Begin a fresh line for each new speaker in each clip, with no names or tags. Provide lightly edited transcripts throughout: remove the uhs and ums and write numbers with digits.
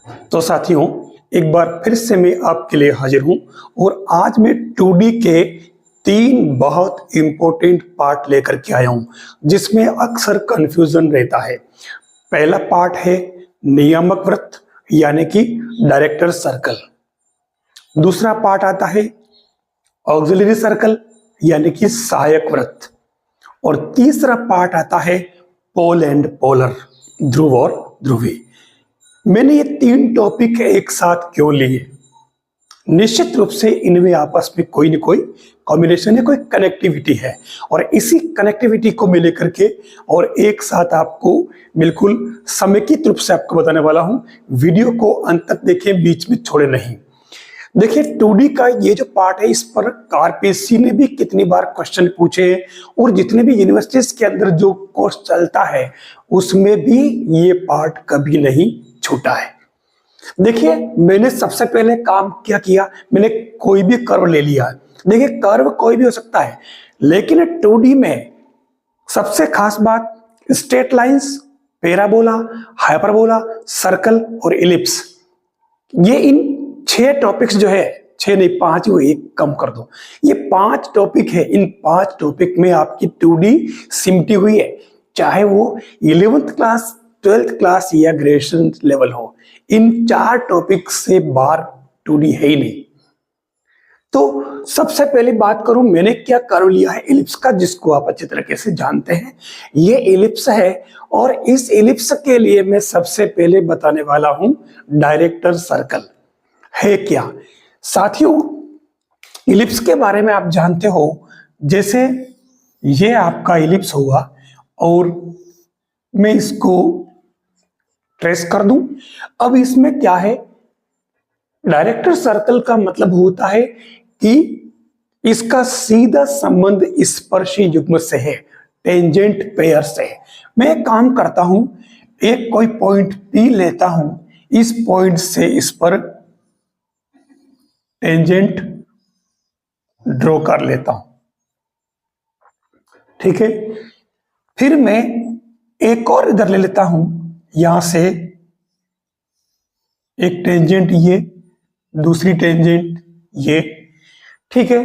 तो साथियों, एक बार फिर से मैं आपके लिए हाजिर हूं और आज मैं 2D के 3 बहुत इंपॉर्टेंट पार्ट लेकर के आया हूं जिसमें अक्सर कंफ्यूजन रहता है। पहला पार्ट है नियामक वृत्त यानी कि डायरेक्टर सर्कल। दूसरा पार्ट आता है ऑक्सिलरी सर्कल यानी कि सहायक वृत्त। और तीसरा पार्ट आता है पोल एंड पोलर, ध्रुव और ध्रुवी। मैंने ये 3 टॉपिक एक साथ क्यों लिए? निश्चित रूप से इनमें आपस में कोई न कोई कॉम्बिनेशन है, कोई कनेक्टिविटी है और इसी कनेक्टिविटी को मैं लेकर के और एक साथ आपको बिल्कुल समेकित रूप से आपको बताने वाला हूं। वीडियो को अंत तक देखें, बीच में छोड़े नहीं। देखिए 2D का ये जो पार्ट है, इस पर आरपीएससी ने भी कितनी बार क्वेश्चन पूछे और जितने भी यूनिवर्सिटीज के अंदर जो कोर्स चलता है उसमें भी ये पार्ट कभी नहीं छूटा है। देखिए मैंने सबसे पहले काम क्या किया, मैंने कोई भी कर्व ले लिया। देखिए कर्व कोई भी हो सकता है, लेकिन 2D में सबसे खास बात straight lines, parabola, hyperbola, circle और इलिप्स। ये इन 6 टॉपिक्स जो है, 6 नहीं 5 ही, एक कम कर दो, ये 5 टॉपिक है। इन 5 टॉपिक में आपकी 2D सिमटी हुई है, चाहे वो 11th क्लास, 12th क्लास या ग्रेजुएशन लेवल हो। इन 4 टॉपिक से बाहर 2D है ही नहीं। तो सबसे पहले बात करूं, मैंने क्या कर्व लिया है इलिप्स का, जिसको आप अच्छी तरीके से जानते हैं। ये इलिप्स है और इस इलिप्स के लिए मैं सबसे पहले बताने वाला हूं डायरेक्टर सर्कल है क्या। साथियों इलिप्स के बारे में आप जानते हो, जैसे ये आपका इलिप्स हुआ और मैं इसको ट्रेस कर दूं। अब इसमें क्या है, डायरेक्टर सर्कल का मतलब होता है कि इसका सीधा संबंध स्पर्शी युग्म से है, टेंजेंट पेयर से। मैं एक काम करता हूं, एक कोई पॉइंट P लेता हूं, इस पॉइंट से इस पर टेंजेंट ड्रॉ कर लेता हूं, ठीक है। फिर मैं एक और इधर ले लेता हूं, यहां से एक टेंजेंट ये, दूसरी टेंजेंट ये, ठीक है।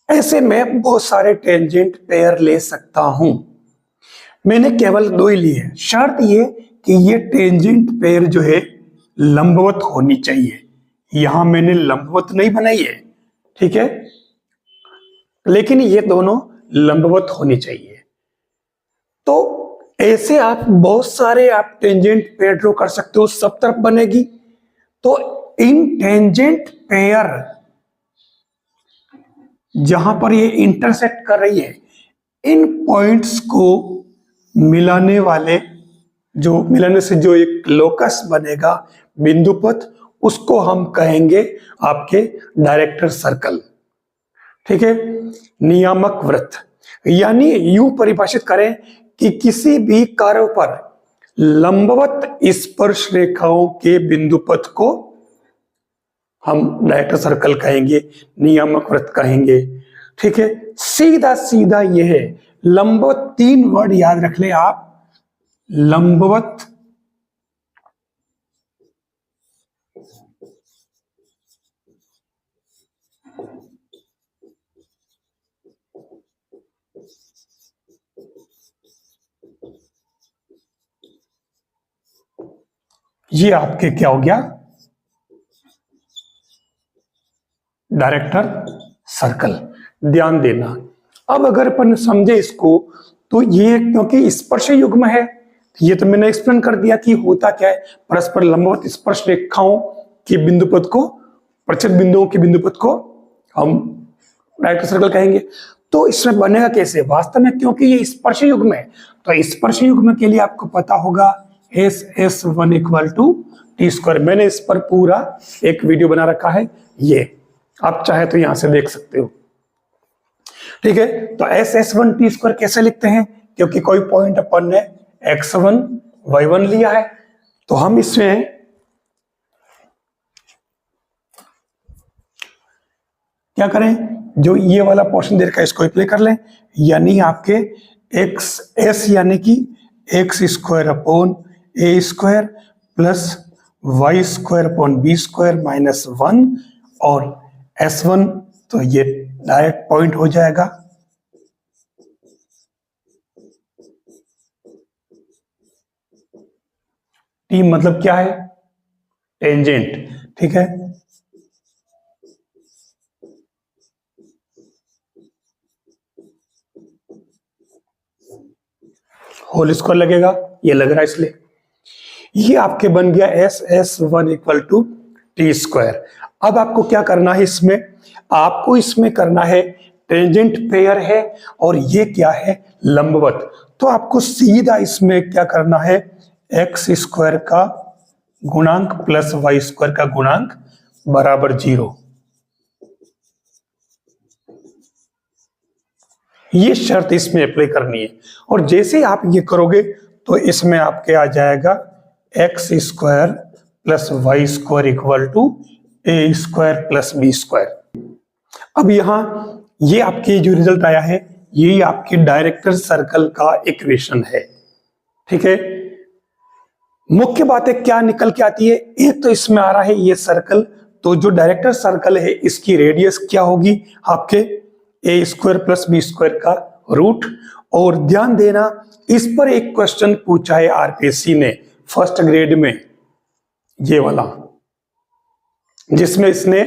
ऐसे मैं बहुत सारे टेंजेंट पेयर ले सकता हूं। मैंने केवल 2 ही लिए, शर्त ये कि ये टेंजेंट पेयर जो है लंबवत होनी चाहिए। यहां मैंने लंबवत नहीं बनाई है, ठीक है, लेकिन ये दोनों लंबवत होनी चाहिए। तो ऐसे आप बहुत सारे आप टेंजेंट पेयर ड्रॉ कर सकते हो, सब तरफ बनेगी। तो इन टेंजेंट पेयर जहां पर ये इंटरसेक्ट कर रही है, इन पॉइंट्स को मिलाने वाले, जो मिलाने से जो एक लोकस बनेगा, बिंदु पथ, उसको हम कहेंगे आपके डायरेक्टर सर्कल, ठीक है। नियामक वृत्त यानी यूं परिभाषित करें कि किसी भी कर्व पर लंबवत स्पर्श रेखाओं के बिंदु पथ को हम डायरेक्टर सर्कल कहेंगे, नियामक वृत्त कहेंगे, ठीक है। सीधा सीधा यह है लंबवत। 3 वर्ड याद रख ले आप, लंबवत, ये आपके क्या हो गया, डायरेक्टर सर्कल। ध्यान देना, अब अगर अपन समझे इसको, तो ये क्योंकि स्पर्श युग्म है, ये तो मैंने एक्सप्लेन कर दिया कि होता क्या है, परस्पर लंबवत स्पर्श रेखाओं के बिंदु पथ को, प्रच्छेद बिंदुओं के बिंदु पथ को हम डायरेक्टर सर्कल कहेंगे। तो इसमें बनेगा कैसे वास्तव में, क्योंकि ये स्पर्श युग्म है, तो स्पर्श युग्म के लिए आपको पता होगा SS1 इक्वल टू T²। मैंने इस पर पूरा एक वीडियो बना रखा है, ये आप चाहे तो यहां से देख सकते हो, ठीक है। तो SS1 T² कैसे लिखते हैं, क्योंकि कोई पॉइंट अपन ने X1 Y1 लिया है, तो हम इसमें क्या करें, जो ये वाला पोर्शन दे रखा है इसको अप्लाई कर लें, यानी आपके XS यानी कि X² upon A² plus Y square upon B square minus 1 और S1, तो ये डायरेक्ट पॉइंट हो जाएगा। टी मतलब क्या है? टेंजेंट, ठीक है। होल स्क्वायर लगेगा, ये लग रहा है इसलिए। ये आपके बन गया SS1 equal to T square. अब आपको क्या करना है इसमें? आपको इसमें करना है, टेंजेंट पेयर है और ये क्या है? लंबवत। तो आपको सीधा इसमें क्या करना है? एक्स स्क्वायर का गुणांक प्लस वाई स्क्वायर का गुणांक बराबर 0। ये शर्त इसमें अप्लाई करनी है और जैसे आप ये करोगे तो इसमें आपके आ जाएगा X square plus Y square equal to A square plus B square. अब यहां ये आपके जो रिजल्ट आया है, ये आपके डायरेक्टर सर्कल का इक्वेशन है, ठीक है। मुख्य बात है क्या निकल के आती है? एक तो इसमें आ रहा है ये सर्कल, तो जो डायरेक्टर सर्कल है इसकी रेडियस क्या होगी? आपके ए स्क्वायर प्लस बी स्क्वायर का रूट। और ध्यान देना, इस पर एक क्वेश्चन पूछा है आरपीएससी ने फर्स्ट ग्रेड में, ये वाला, जिसमें इसने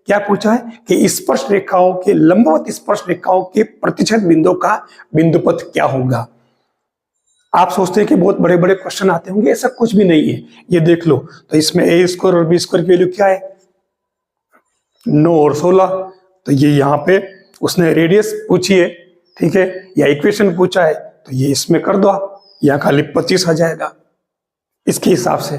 क्या पूछा है कि स्पर्श रेखाओं के, लंबवत स्पर्श रेखाओं के प्रतिच्छेद बिंदु का बिंदुपथ क्या होगा। आप सोचते हैं कि बहुत बड़े बड़े क्वेश्चन आते होंगे, ऐसा कुछ भी नहीं है। ये देख लो, तो इसमें ए स्क्वायर और बी स्क्वायर की वैल्यू क्या है? 9 और 16। तो ये यहाँ पे उसने रेडियस पूछी है, ठीक है, या इक्वेशन पूछा है, तो ये इसमें कर दो आप, यहाँ खाली 25 आ जाएगा इसके हिसाब से।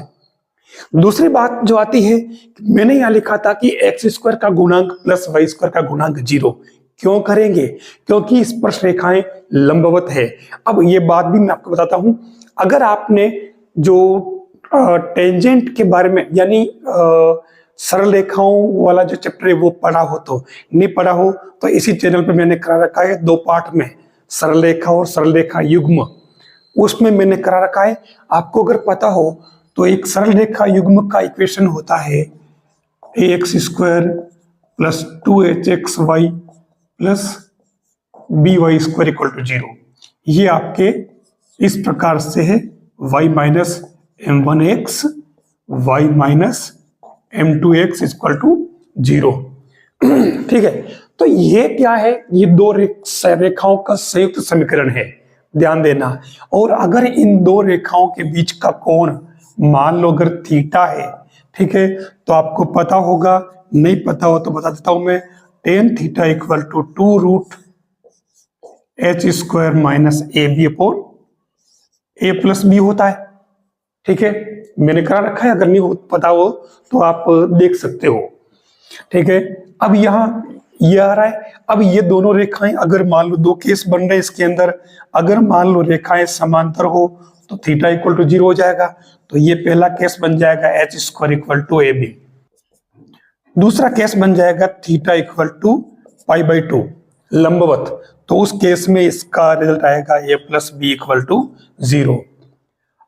दूसरी बात जो आती है, मैंने यहां लिखा था कि एक्स स्क्वायर का गुणांक प्लस वाई स्क्वायर का गुणांक 0 क्यों करेंगे? क्योंकि स्पर्श रेखाएं लंबवत है। अब ये बात भी मैं आपको बताता हूं, अगर आपने जो टेंजेंट के बारे में, यानी सरल रेखाओं वाला जो चैप्टर है वो पढ़ा हो, तो नहीं पढ़ा हो तो इसी चैनल पे मैंने करा रखा है 2 पार्ट में, सरल रेखा और सरल रेखा युग्म, उसमें मैंने करा रखा है। आपको अगर पता हो तो एक सरल रेखा युग्म का इक्वेशन होता है ax स्क्वायर प्लस 2hxy प्लस by स्क्वायर इक्वल टू 0। ये आपके इस प्रकार से है y minus m1x y minus m2x equal to 0, ठीक है। तो ये क्या है? ये दो रेखाओं का संयुक्त समीकरण है, ध्यान देना। और अगर इन दो रेखाओं के बीच का कोण मान लो अगर थीटा है, ठीक है, तो आपको पता होगा, नहीं पता हो तो बता देता हूं मैं, tan theta equal to 2 root H square minus A B upon A plus B होता है, ठीक है। मैंने करा रखा है, अगर नहीं पता हो तो आप देख सकते हो, ठीक है। अब यहां ये आ रहा है, अब ये दोनों रेखाएं, अगर मान लो 2 केस बन रहे हैं इसके अंदर, अगर मान लो रेखाएं समांतर हो तो थीटा इक्वल टू 0 हो जाएगा। तो ये पहला केस बन जाएगा H square equal to A B. दूसरा केस बन जाएगा theta equal to pi by 2 लंबवत, तो उस केस में इसका रिजल्ट आएगा A plus B equal to 0।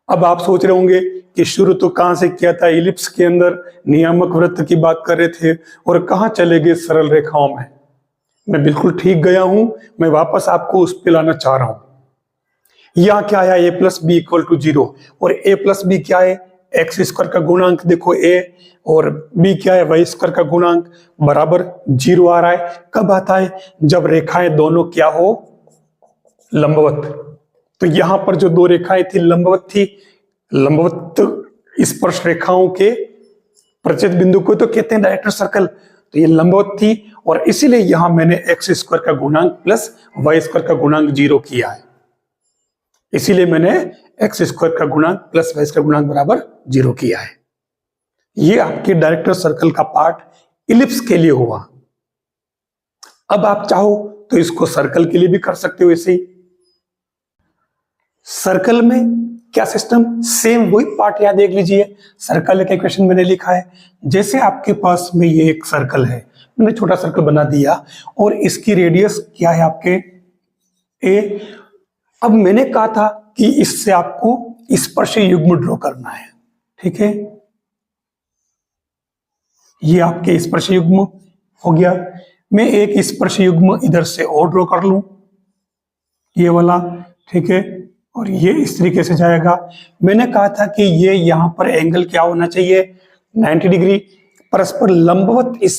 अब आप सोच रहे होंगे कि शुरू तो कहां से किया था? इलिप्स के अंदर नियामक वृत्त की बात कर रहे थे और कहां चले गए सरल रेखाओं में। मैं बिल्कुल ठीक गया हूं, मैं वापस आपको उस पे लाना चाह रहा हूं। यहां क्या आया? ए प्लस बी इक्वल टू 0, और ए प्लस बी क्या है? एक्स स्क्वायर का गुणांक देखो ए, और बी क्या है? वाई स्क्वायर का गुणांक बराबर 0 आ रहा है। कब आता है? जब रेखाएं दोनों क्या हो? लंबवत। तो यहां पर जो 2 रेखाएं थी लंबवत थी, लंबवत स्पर्श रेखाओं के प्रतिच्छेद बिंदु को तो कहते हैं डायरेक्टर सर्कल, तो ये लंबवत थी, और इसीलिए यहां मैंने एक्स स्क्वायर का गुणांक प्लस वाई स्क्वायर का गुणांक 0 किया है। इसीलिए मैंने एक्स स्क्वायर का गुणांक प्लस वाई स्क्वायर गुणांक बराबर 0 किया है। ये आपके डायरेक्टर सर्कल का पार्ट इलिप्स के लिए हुआ। अब आप चाहो तो इसको सर्कल के लिए भी कर सकते हो ऐसे ही। सर्कल में क्या सिस्टम? सेम वही पार्ट यहां देख लीजिए, सर्कल का इक्वेशन मैंने लिखा है। जैसे आपके पास में ये एक सर्कल है, मैंने छोटा सर्कल बना दिया और इसकी रेडियस क्या है आपके ए। अब मैंने कहा था कि इससे आपको स्पर्श युग्म ड्रॉ करना है, ठीक है। ये आपके स्पर्श युग्म हो गया। मैं एक स्पर्श युग्म इधर से और ड्रॉ कर लूं, ये वाला, ठीक है, और ये इस तरीके से जाएगा। मैंने कहा था कि ये यहाँ पर एंगल क्या होना चाहिए, 90 डिग्री। परस्पर लंबवत इस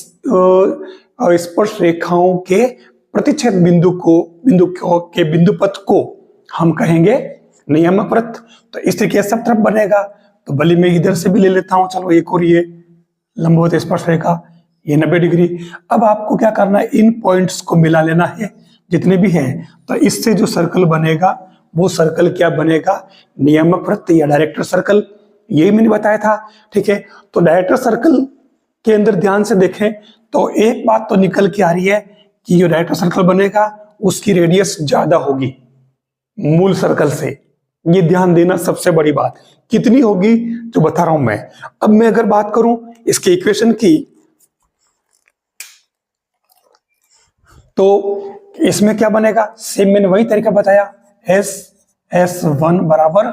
स्पर्श रेखाओं के प्रतिच्छेद बिंदु पथ को हम कहेंगे नियामक वृत्त। तो इस तरीके से सब तरफ बनेगा। तो भले मैं इधर से भी ले लेता हूं, चलो एक और ये लंबवत स्पर्श रेखा, ये 90 डिग्री। अब आपको क्या करना है, इन पॉइंट्स को मिला लेना है जितने भी हैं। तो इससे जो सर्कल बनेगा वो सर्कल क्या बनेगा, नियामक वृत्त या डायरेक्टर सर्कल। यही मैंने बताया था, ठीक है। तो डायरेक्टर सर्कल के अंदर ध्यान से देखें तो एक बात तो निकल के आ रही है कि जो डायरेक्टर सर्कल बनेगा उसकी रेडियस ज्यादा होगी मूल सर्कल से। ये ध्यान देना सबसे बड़ी बात। कितनी होगी जो बता रहा हूं मैं। अब मैं अगर बात करूं इसके इक्वेशन की, तो इसमें क्या बनेगा, सेम मैंने वही तरीका बताया, S1 बराबर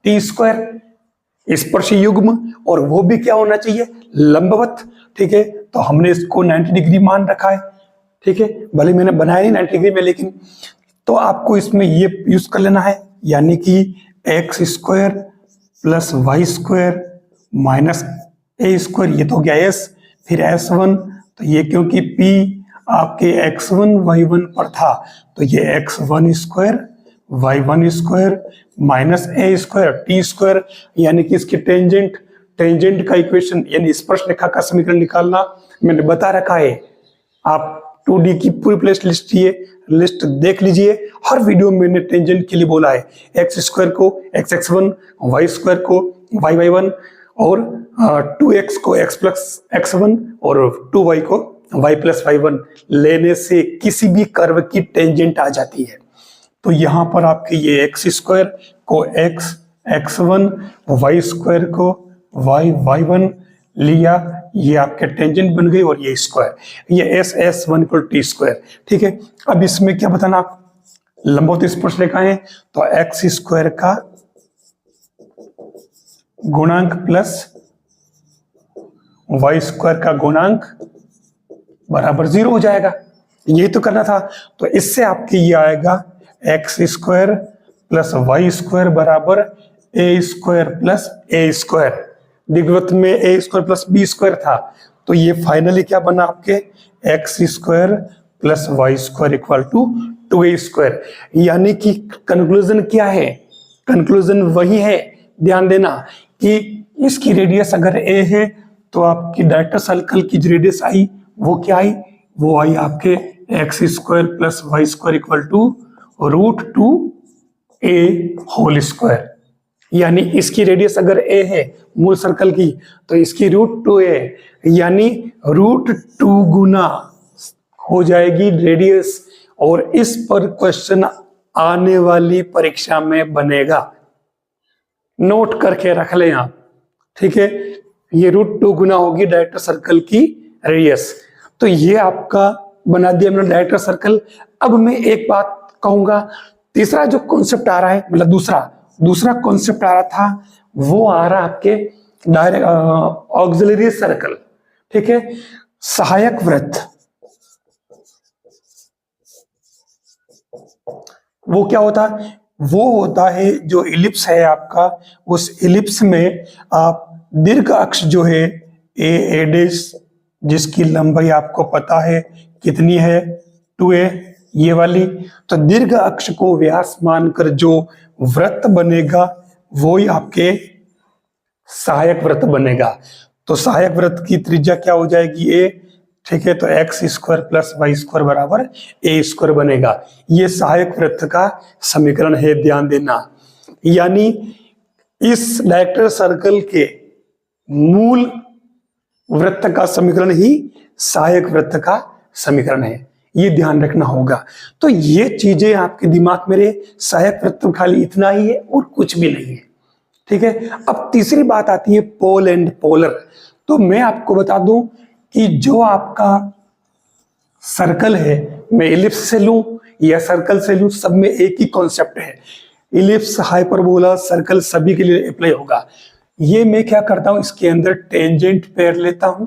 टी स्क्वायर स्पर्श युग्म, और वो भी क्या होना चाहिए, लंबवत, ठीक है। तो हमने इसको 90 डिग्री मान रखा है, ठीक है। भले मैंने बनाया नहीं 90 डिग्री में, लेकिन तो आपको इसमें ये यूज कर लेना है, यानी कि x square plus Y square minus a square, ये तो हो गया एस, फिर S1, तो ये क्योंकि P आपके x1 y1 पर था तो ये x1 square y1 square minus a square T square, यानी कि इसकी टेंजेंट का इक्वेशन यानी स्पर्श रेखा का समीकरण निकालना मैंने बता रखा है। आप 2D की पूरी प्लेलिस्ट लिस्ट देख लीजिए। हर वीडियो में मैंने टेंजेंट के लिए बोला है, एक्स स्क्वायर को xx1, y स्क्वायर को y1 और 2x को x प्लस x1 और 2y को y प्लस y1 लेने से किसी भी कर्व की टेंजेंट आ जाती है। तो यहां पर आपके ये x स्क्वायर को x1, y स्क्वायर को y1 लिया, ये आपके टेंजेंट बन गई, और ये स्क्वायर, ये S1 इक्वल टी स्क्वायर, ठीक है। अब इसमें क्या बताना, लंबवत स्पर्श रेखाएं, तो x स्क्वायर का गुणांक प्लस y स्क्वायर का गुणांक बराबर 0 हो जाएगा। ये तो करना था। तो इससे आपके ये आएगा X square plus Y square बराबर A square plus A square. दीर्घवृत्त में A square plus B square था, तो ये फाइनली क्या बना आपके X square plus Y square equal to 2a square. यानी कि कंक्लूजन क्या है, कंक्लूजन वही है, ध्यान देना कि इसकी रेडियस अगर a है तो आपकी डायरेक्टर सर्कल की जो रेडियस आई वो क्या आई, वो आई आपके X square plus Y square equal to √2a whole square. यानी इसकी रेडियस अगर a है मूल सर्कल की, तो इसकी √2a यानी √2 गुना हो जाएगी रेडियस। और इस पर क्वेश्चन आने वाली परीक्षा में बनेगा, नोट करके रख लें आप, ठीक है। ये √2 गुना होगी डायरेक्टर सर्कल की रेडियस। तो ये आपका बना दिया मैंने डायरेक्टर सर्कल। अब मैं एक बात कहूंगा, तीसरा जो कॉन्सेप्ट आ रहा है, मतलब दूसरा कॉन्सेप्ट आ रहा था, वो आ रहा आपके डायरेक्ट ऑक्सिलरी सर्कल, ठीक है, सहायक वृत्त। वो क्या होता है, वो होता है जो इलिप्स है आपका, उस इलिप्स में आप दीर्घ अक्ष जो है ए डैश, जिसकी लंबाई आपको पता है कितनी है 2a, ये वाली, तो दीर्घ अक्ष को व्यास मानकर जो वृत्त बनेगा वो ही आपके सहायक वृत्त बनेगा। तो सहायक वृत्त की त्रिज्या क्या हो जाएगी a, ठीक है। तो X square plus Y square बराबर ए स्क्वायर बनेगा। ये सहायक वृत्त का समीकरण है, ध्यान देना। यानी इस डायरेक्टर सर्कल के मूल वृत्त का समीकरण ही सहायक वृत्त का समीकरण है, ये ध्यान रखना होगा। तो ये चीजें आपके दिमाग में रहे, सहायक वृत्त खाली इतना ही है और कुछ भी नहीं है, ठीक है। अब तीसरी बात आती है पोल एंड पोलर। तो मैं आपको बता दूं कि जो आपका सर्कल है, मैं इलिप्स से लूं या सर्कल से लूं, सब में एक ही कॉन्सेप्ट है। इलिप्स, हाइपरबोला, सर्कल सभी के लिए अप्लाई होगा। ये मैं क्या करता हूं, इसके अंदर टेंजेंट पेयर लेता हूं,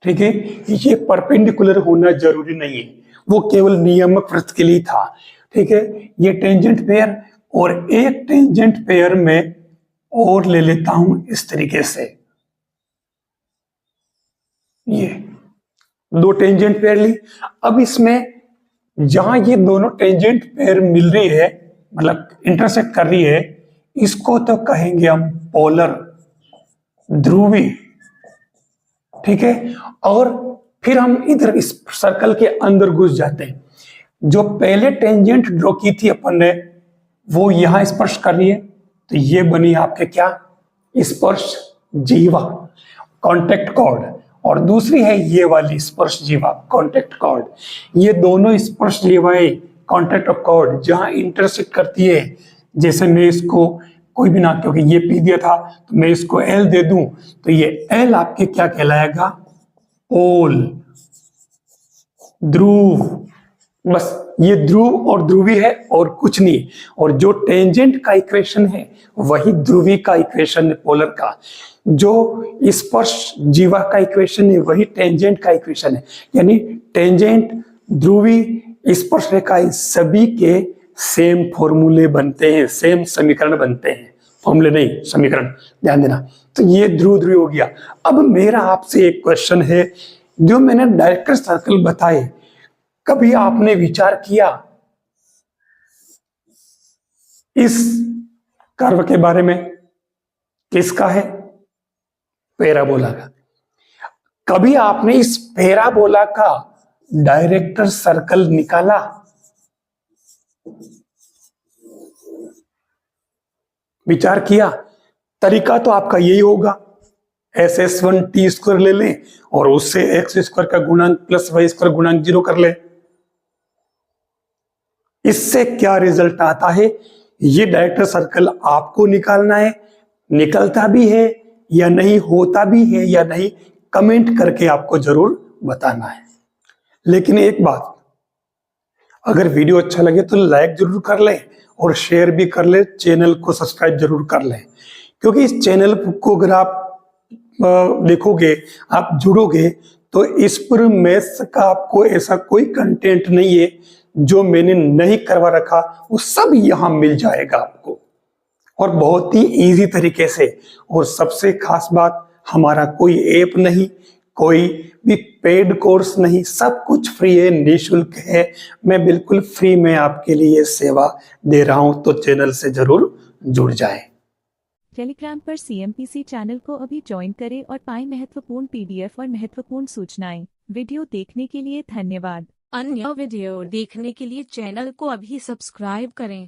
ठीक है, ये परपेंडिकुलर होना जरूरी नहीं है, वो केवल नियमक वृत्त के लिए था। ठीक है, ये टेंजेंट पेयर, और एक टेंजेंट पेयर में और ले लेता हूं इस तरीके से, ये दो टेंजेंट पेयर ली। अब इसमें जहां ये दोनों टेंजेंट पेयर मिल रही है, मतलब इंटरसेक्ट कर रही है, इसको तो कहेंगे हम पोलर, ध्रुवी। ठीक है, और फिर हम इधर इस सर्कल के अंदर घुस जाते हैं। जो पहले टेंजेंट ड्रॉ की थी अपन ने, वो यहां स्पर्श कर रही है, तो ये बनी आपके क्या, स्पर्श जीवा, कॉन्टेक्ट कॉर्ड, और दूसरी है ये वाली स्पर्श जीवा, कॉन्टेक्ट कॉर्ड। ये दोनों स्पर्श जीवाएं, कॉन्टेक्ट कॉर्ड जहां इंटरसेक्ट करती है, जैसे मैं इसको कोई भी ना, क्योंकि ये पी दिया था तो मैं इसको एल दे दूं, तो ये एल आपके क्या कहलाएगा, पोल, ध्रुव। बस ये ध्रुव और ध्रुवी है और कुछ नहीं, और जो टेंजेंट का इक्वेशन है वही ध्रुवी का इक्वेशन है, पोलर का। जो स्पर्श जीवा का इक्वेशन है वही टेंजेंट का इक्वेशन है, यानी टेंजेंट, ध्रुवी, स्पर्श रेखा, सभी के सेम फॉर्मूले बनते हैं, सेम समीकरण बनते हैं, फॉर्मूले नहीं समीकरण, ध्यान देना। तो ये ध्रुव ध्रुवी हो गया। अब मेरा आपसे एक क्वेश्चन है, जो मैंने डायरेक्टर सर्कल बताए, कभी आपने विचार किया इस कर्व के बारे में, किसका है, पैराबोला का। कभी आपने इस पैराबोला का डायरेक्टर सर्कल निकाला, विचार किया? तरीका तो आपका यही होगा, SS1 t स्क्वायर ले लें और उससे x स्क्वायर का गुणांक प्लस y स्क्वायर गुणांक 0 कर ले। इससे क्या रिजल्ट आता है, ये डायरेक्टर सर्कल आपको निकालना है, निकलता भी है या नहीं, होता भी है या नहीं, कमेंट करके आपको जरूर बताना है। लेकिन एक बात, अगर वीडियो अच्छा लगे तो लाइक जरूर कर लें और शेयर भी कर लें, चैनल को सब्सक्राइब जरूर कर लें, क्योंकि इस चैनल को अगर आप देखोगे, आप जुड़ोगे, तो इस पर मैथ्स का आपको ऐसा कोई कंटेंट नहीं है जो मैंने नहीं करवा रखा, वो सब यहां मिल जाएगा आपको, और बहुत ही इजी तरीके से। और सबसे खास बात, हमारा कोई ऐप नहीं, कोई भी पेड कोर्स नहीं, सब कुछ फ्री है, निःशुल्क है। मैं बिल्कुल फ्री में आपके लिए सेवा दे रहा हूं, तो चैनल से जरूर जुड़ जाएं।
टेलीग्राम पर CMPC चैनल को अभी ज्वाइन करें और पाएं महत्वपूर्ण PDF और महत्वपूर्ण सूचनाएं। वीडियो देखने के लिए धन्यवाद।
अन्य वीडियो देखने के लिए चैनल को अभी सब्सक्राइब करें।